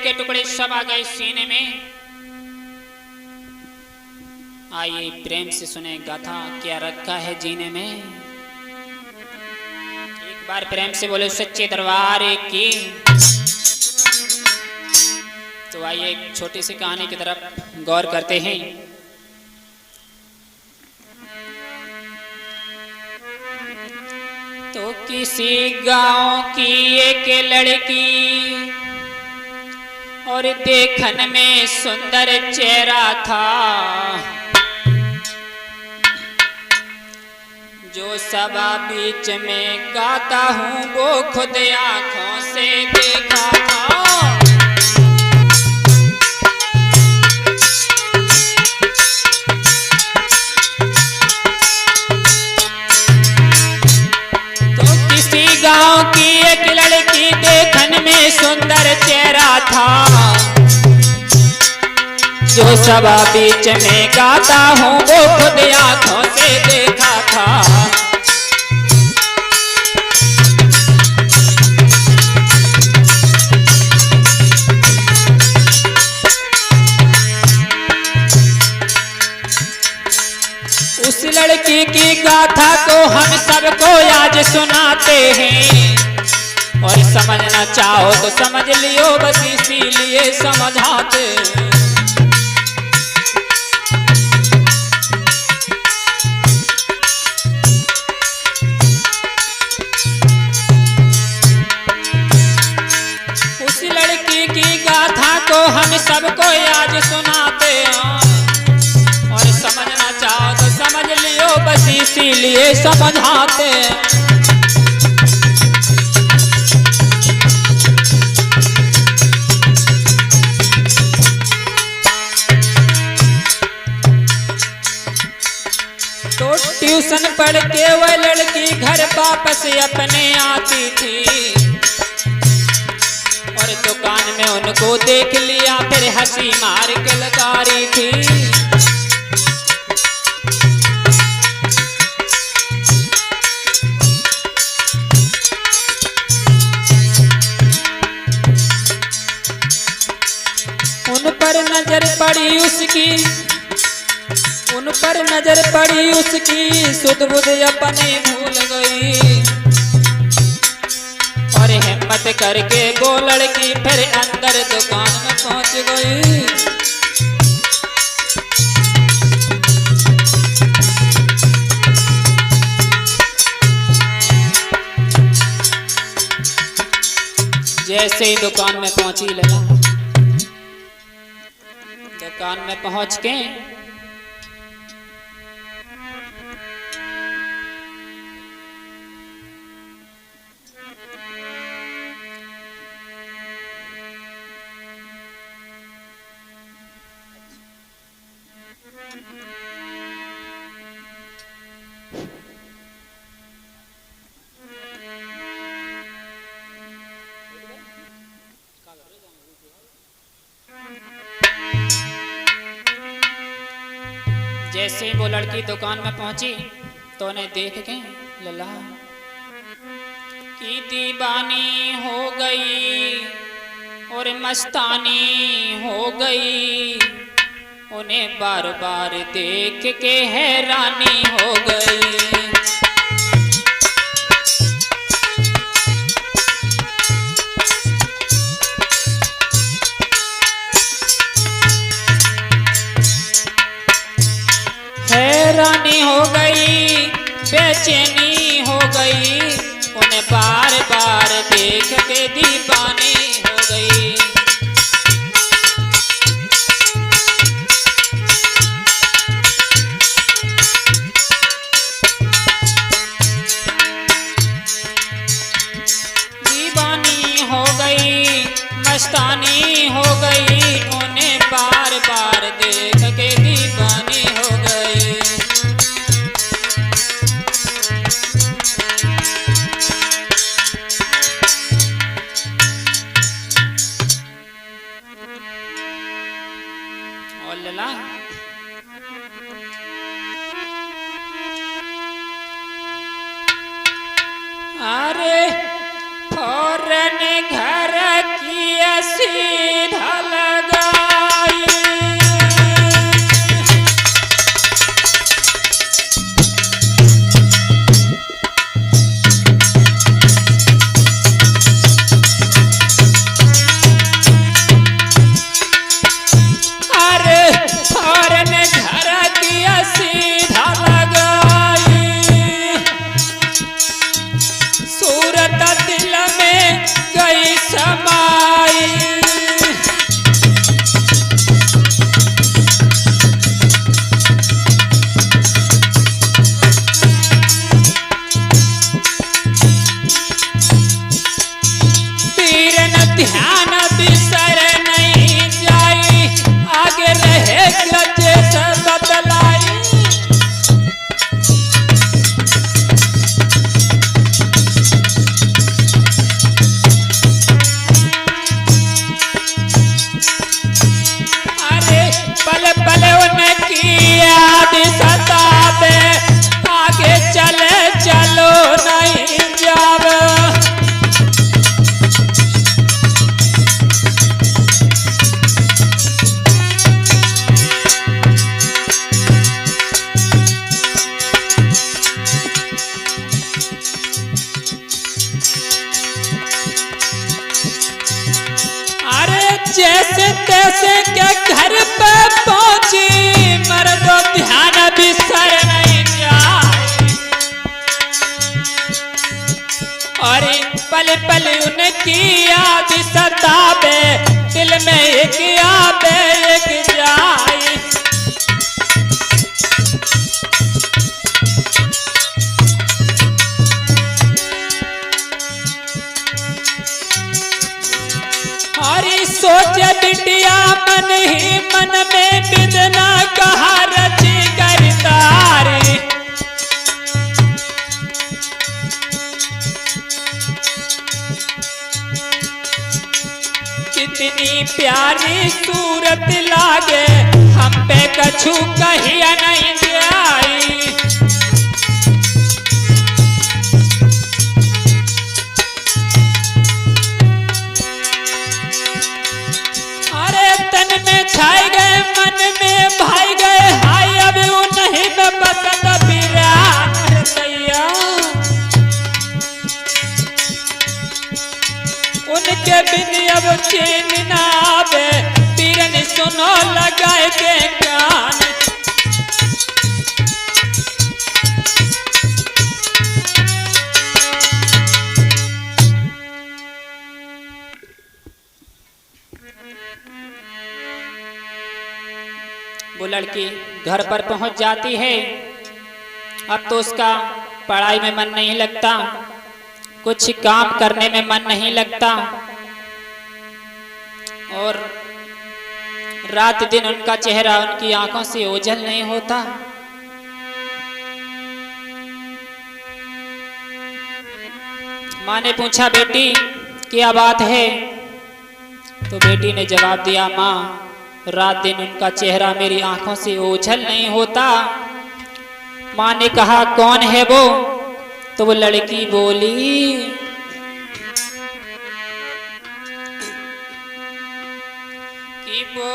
के टुकड़े सब आ गए सीने में। आइए प्रेम से सुने गाथा क्या रखा है जीने में। एक बार प्रेम से बोले सच्चे दरबार की। तो आइए एक छोटी सी कहानी की तरफ गौर करते हैं। तो किसी गांव की एक लड़की और देखन में सुंदर चेहरा था, जो सभा बीच में गाता हूँ वो खुद आंखों से देखा था। गांव की एक लड़की देखन में सुंदर चेहरा था, जो सभा बीच में गाता हूँ वो खुद आंखों से देखा था। उस लड़की की गाथा को हम सबको आज सुनाते हैं, और समझना चाहो तो समझ लियो, बस इसीलिए समझाते। उस लड़की की गाथा को हम सबको आज सुनाते हैं, और समझना चाहो तो समझ लियो, बस इसीलिए समझाते। तो ट्यूशन पढ़ के वह लड़की घर वापस अपने आती थी, और दुकान में उनको देख लिया फिर हंसी मार के लगा रही थी। उन पर नजर पड़ी उसकी सुध बुध अपने भूल गई, और हिम्मत करके वो लड़की फिर अंदर दुकान में पहुंच गई। जैसे ही दुकान में पहुंची लगा, दुकान में पहुंच के जैसे ही वो लड़की दुकान में पहुंची तो उन्हें देख के लला की दीवानी हो गई और मस्तानी हो गई, उन्हें बार बार देख के हैरानी हो गई। हैरानी हो गई, बेचैनी हो गई, उन्हें बार बार देख के दीवानी हो गई। दीवानी हो गई, मस्तानी हो गई, उन्हें बार बार देख के दीवानी हो गई। और लला अरे फौरन घर की सीधा जैसे तैसे के घर पे पहुंची, मर्दो ध्यान बिसर नहीं जाए। और पल पल उनकी याद सतावे, दिल में एक आवे एक जाए। सोचे बिटिया मन ही मन में बिदना कहा रची करतारी। कितनी प्यारी सूरत लागे, हम पे कछु कहिया नहीं जाई। छाई गए मन में भाई गए, हाय अब नहीं में बसत बिरान सैया। उनके बिन अब चैन ना आवे, पीरन सुनो लगाए के कान। वो लड़की घर पर पहुंच जाती है। अब तो उसका पढ़ाई में मन नहीं लगता, कुछ काम करने में मन नहीं लगता, और रात दिन उनका चेहरा उनकी आंखों से ओझल नहीं होता। माँ ने पूछा, बेटी क्या बात है? तो बेटी ने जवाब दिया, माँ रात दिन उनका चेहरा मेरी आंखों से ओझल नहीं होता। माँ ने कहा, कौन है वो? तो वो लड़की बोली, कि वो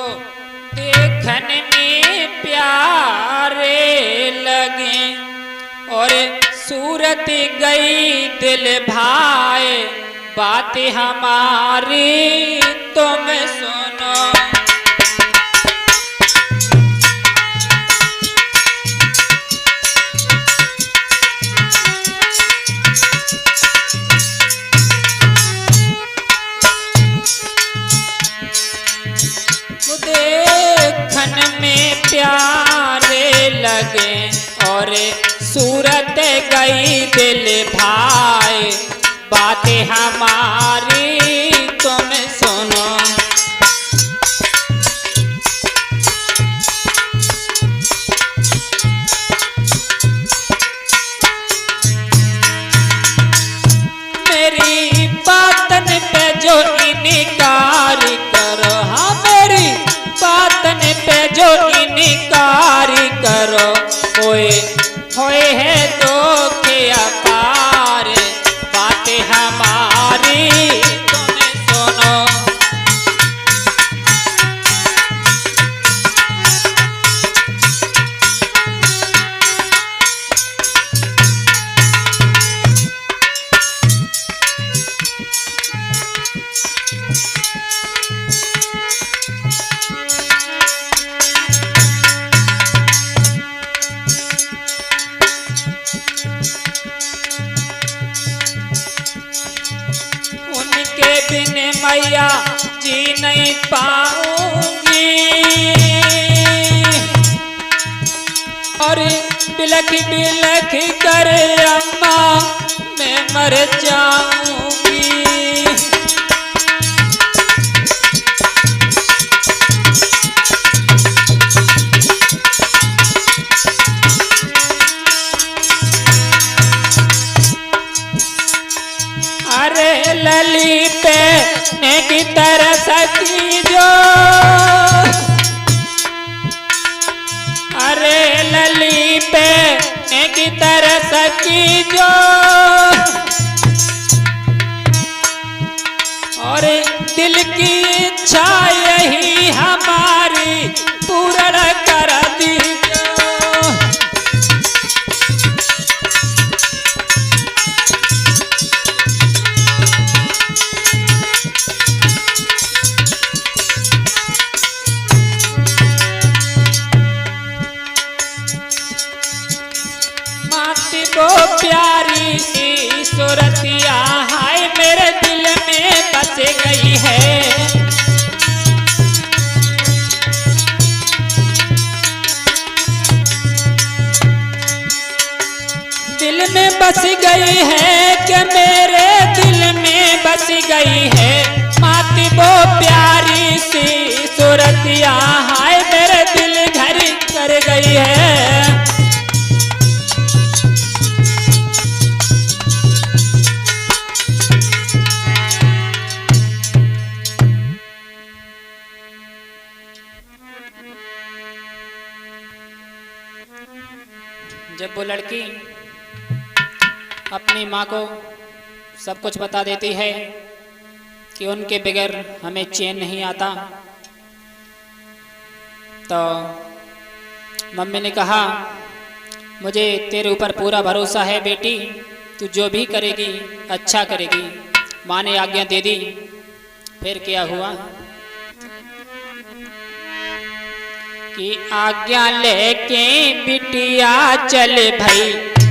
देखने में प्यारे लगे और सूरत गई दिल भाए, बात हमारी तुम सुनो। देखन में प्यारे लगे और सूरत गई दिल भाई, बातें हमारी तुम सुनो। मेरी बातन पे जो इनकार करो, हाँ मेरी बातन पे जो इनकार करो, कोई होए है तो क्या पार, बातें हमारी तुम सुनो। उनके बिन मैया जी नहीं पाऊंगी, और बिलख बिलख कर अम्मा मैं मर जाऊंगी। अरे ललित ने की तरह सकी जो, अरे ललित ने की तरह सकी जो, और दिल की इच्छा यही हमारी पूर्ण कर दी। गई है कि मेरे दिल में बस गई है माती वो प्यारी सी सूरतिया, हाय मेरे दिल घर कर गई है। जब वो लड़की अपनी माँ को सब कुछ बता देती है कि उनके बगैर हमें चैन नहीं आता, तो मम्मी ने कहा मुझे तेरे ऊपर पूरा भरोसा है बेटी, तू जो भी करेगी अच्छा करेगी। माँ ने आज्ञा दे दी। फिर क्या हुआ कि आज्ञा लेके बिटिया चल भई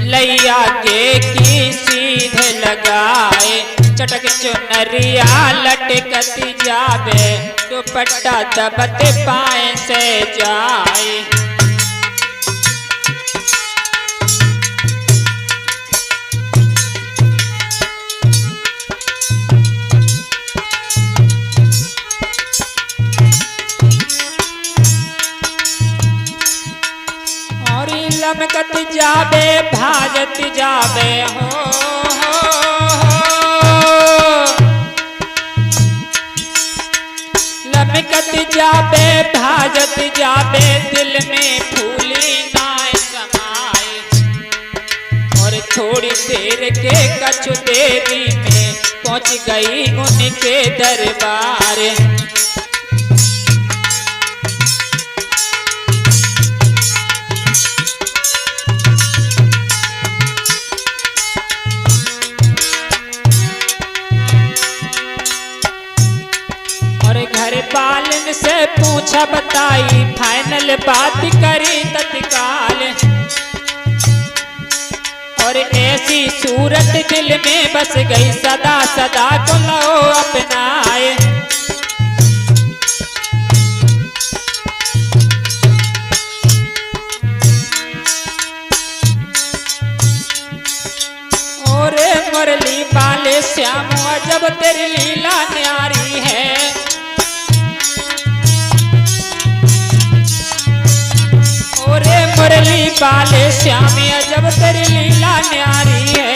लैया के की सीधे लगाए, चटक चुनरिया लटकती जावे दुपट्टा दबते पाए से जाए। लमकत जाबे भाजत जाबे हो, लमकत जाबे भाजत जाबे दिल में फूली नाय समाए। और थोड़ी देर के कछु देरी में पहुंच गई उनके दरबार। पालन से पूछा बताई फाइनल बात करी तत्काल। और ऐसी सूरत दिल में बस गई सदा सदा को लो अपनाए। और मुरली वाले श्याम जब तेरी लीला न्यारी है। मुरली वाले श्यामी जब तेरी लीला न्यारी है।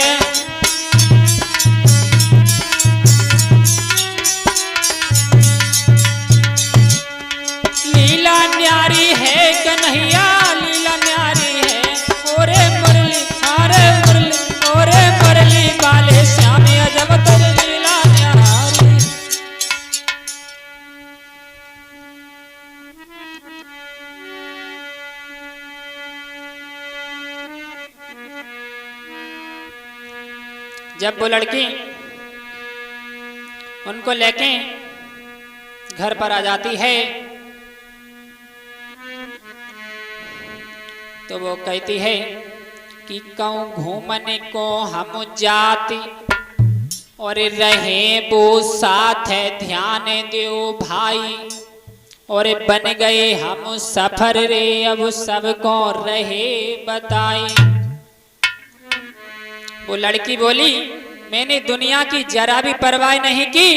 लीला न्यारी है कन्हैया लीला न्यारी है। ओरे मुरली ओरे मुरली वाले श्यामी जब तेरी लीला न्यारी। जब वो लड़की उनको लेके घर पर आ जाती है तो वो कहती है कि कहूँ घूमने को हम जाती और रहे वो साथ है ध्यान दो भाई। और बन गए हम सफर रे अब सबको रहे बताई। वो लड़की बोली मैंने दुनिया की जरा भी परवाह नहीं की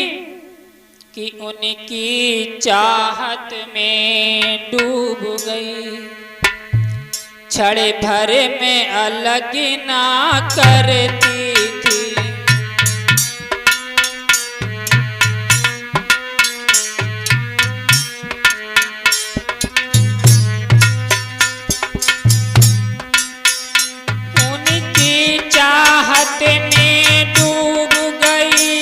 कि उनकी चाहत में डूब गई। क्षण भर में अलग ना करती थी। उनकी चाहत में डूब गई।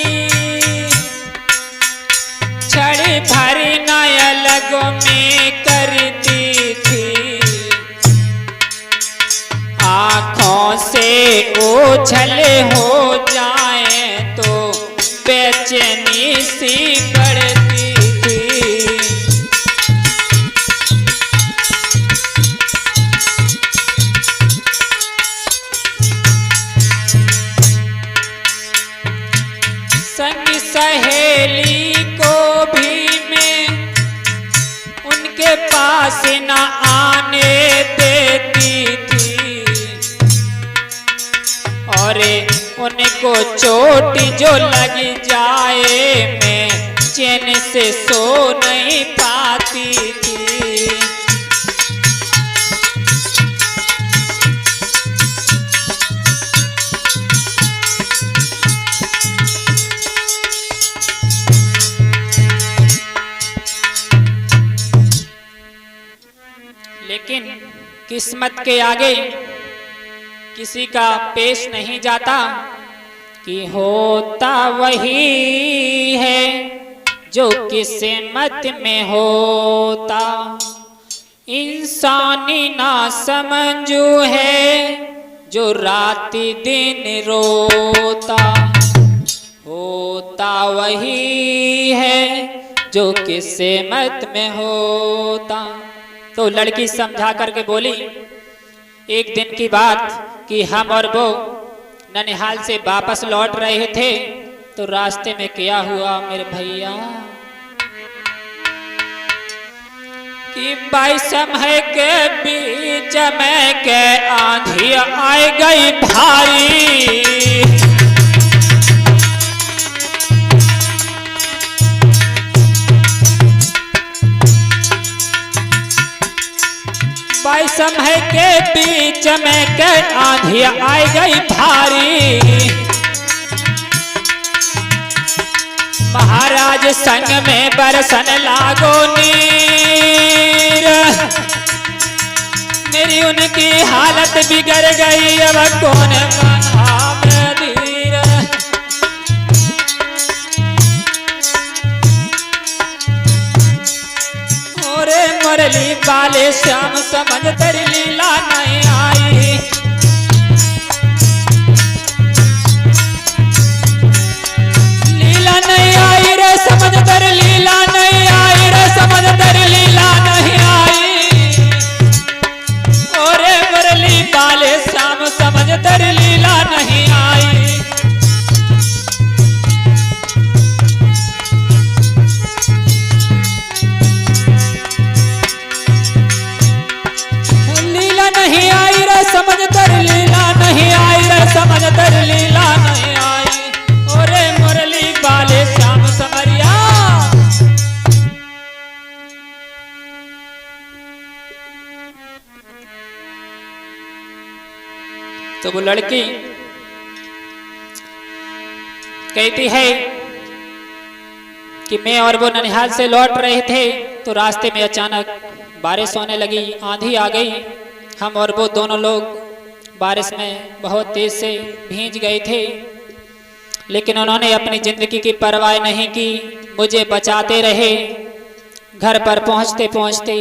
क्षण भर न अलग में करती थी। आँखों से ओझल हो जाए तो बेचैनी सी बढ़ती थी। संग सहेली को भी मैं उनके पास न आने देती थी। और उनको चोट जो लगी जाए मैं चैन से सो नहीं पाती थी। लेकिन किस्मत के आगे किसी का पेश नहीं जाता कि होता वही है जो किस्मत में होता। इंसानी ना समझू है जो रात दिन रोता। होता वही है जो किस्मत में होता। तो लड़की समझा करके बोली, एक दिन की बात कि हम और वो ननिहाल से वापस लौट रहे थे तो रास्ते में क्या हुआ मेरे भैया कि समय के बीच में के आंधी आ गई भारी। समय के बीच में के आंधी आ गई भारी। महाराज संग में बरसन लागो नीर। मेरी उनकी हालत बिगड़ गई अब कौन बना धीर। ओरे मुरली वाले श्याम समझ तेरी लीला नहीं आई। लीला नहीं आई रे समझ तेरी लीला नहीं आई रे समझ तेरी लीला नहीं आई। ओरे मुरली वाले श्याम समझ तेरी लीला नहीं आई। नहीं आई रे समझ तर लीला नहीं आई रे समझ तर लीला नहीं आई। ओरे मुरली वाले श्याम समरिया। तो वो लड़की कहती है कि मैं और वो ननिहाल से लौट रहे थे तो रास्ते में अचानक बारिश होने लगी, आंधी आ गई। हम और वो दोनों लोग बारिश में बहुत तेज से भीग गए थे, लेकिन उन्होंने अपनी जिंदगी की परवाह नहीं की, मुझे बचाते रहे। घर पर पहुंचते पहुंचते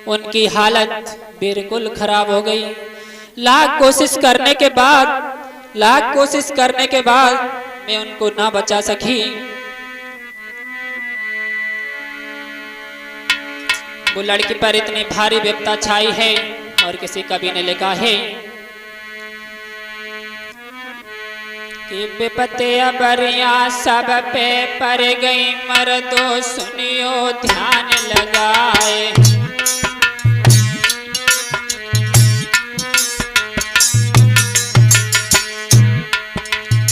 उनकी हालत बिल्कुल खराब हो गई। लाख कोशिश करने के बाद मैं उनको ना बचा सकी। वो लड़की पर इतनी भारी विपदा छाई है और किसी कवि ने लिखा है कि विपत्तियां बरिया सब पे पर गई मर्दो सुनियो ध्यान लगाए।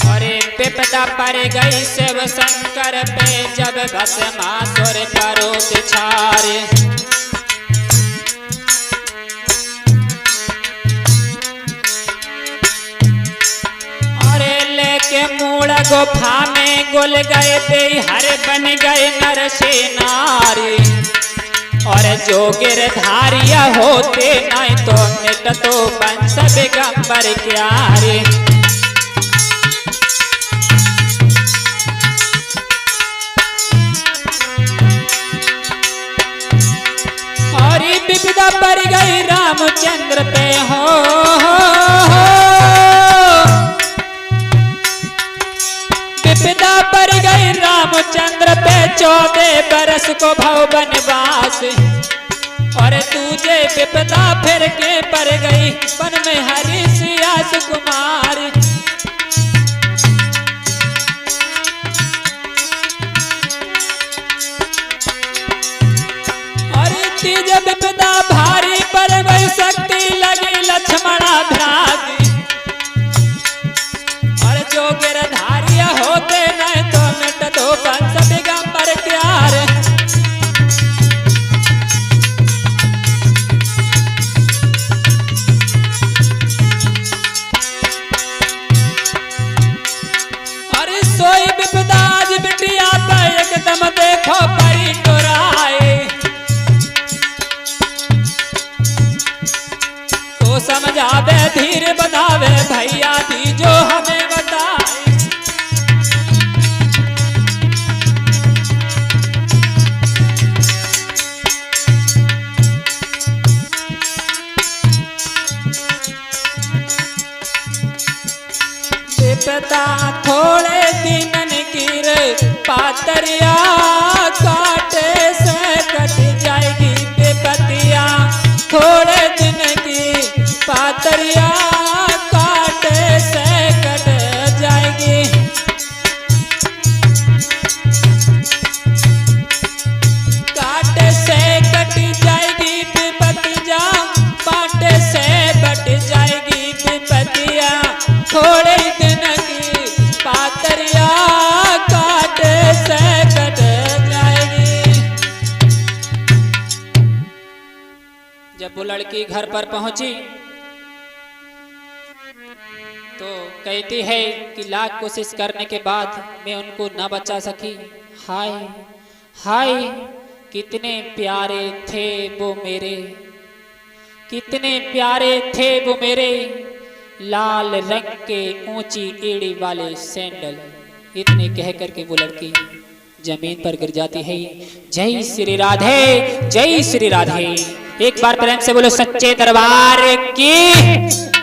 और विपदा पर गई शिव शंकर पे जब भस्मासुर परो बिछारे। के मूल गुफा में गुल गए हर बन गए नर से नारी। और जो गिरधारिया होते नहीं तो मिट तो बंश दिगंबर क्यारे। और विपदा पड़ गई रामचंद्र पे हो। विपदा पड़ गई रामचंद्र पे 14 बरस को भव बनवास। और तुझे विपदा फिर के पड़ गई वन में हरि सियास कुमार। और तीज विपदा भारी पड़ गई शक्ति लगी लक्ष्मणा भ्रागी। और जो पातरिया काटे से कट जाएगी विपत्तियां थोड़े दिन की पातरिया काटे से कट जाएगी। काटे से कट जाएगी विपत्तियां काटे से बट जाएगी विपत्तियां थोड़े दिन की पातरिया काटे से कट जाएगी। जब वो लड़की घर पर पहुंची तो कहती है कि लाख कोशिश करने के बाद मैं उनको न बचा सकी। हाय हाय कितने प्यारे थे वो मेरे, कितने प्यारे थे वो मेरे लाल रंग के ऊंची एड़ी वाले सैंडल। इतने कह करके वो लड़की जमीन पर गिर जाती है। जय श्री राधे, जय श्री राधे। एक बार प्रेम से बोलो सच्चे दरबार की।